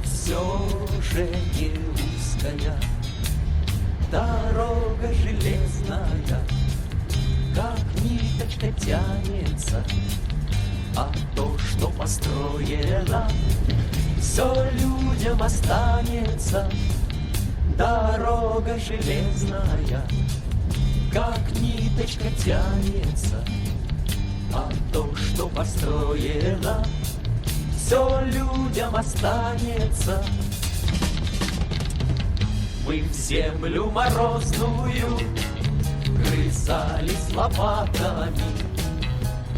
все же не узкая дорога железная, как ниточка тянется, а то, что построено, все людям останется. Дорога железная, как ниточка тянется, а то, что построено, все людям останется. Мы в землю морозную грызались лопатами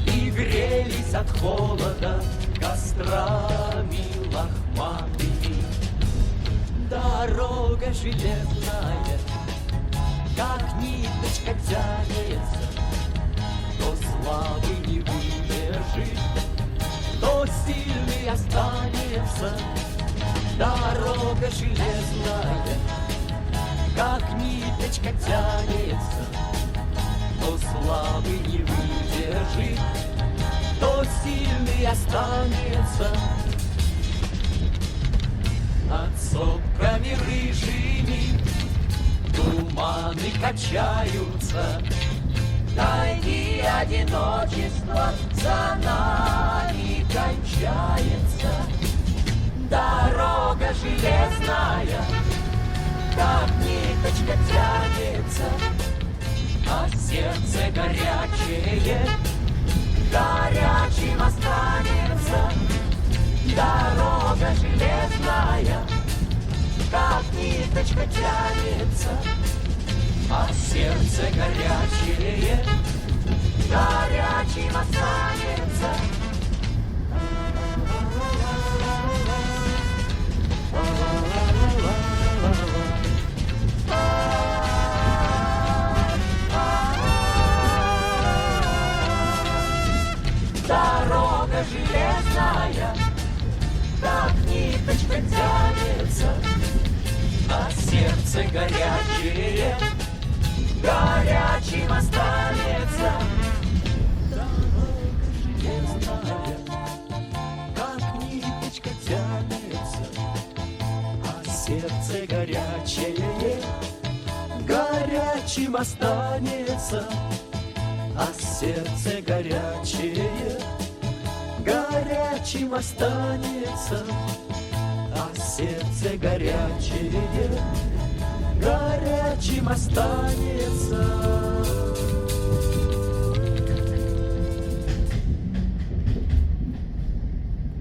и грелись от холода кострами лохматыми. Дорога железная, как ниточка тянется, то слабый не выдержит, то сильный останется. Дорога железная, как ниточка тянется, то слабый не выдержит, то сильный останется. Над сопками рыжими туманы качаются, тайги одиночества за нами кончается. Дорога железная, как ниточка тянется, а сердце горячее горячим останется. Дорога железная, как ниточка тянется, а сердце горячее горячим останется. Дорога железная, как ниточка тянется, а сердце горячее горячим останется. Дорога железная, как ниточка тянется, а сердце горячее горячим останется. А сердце горячее горячим останется, а сердце горячее горячим останется.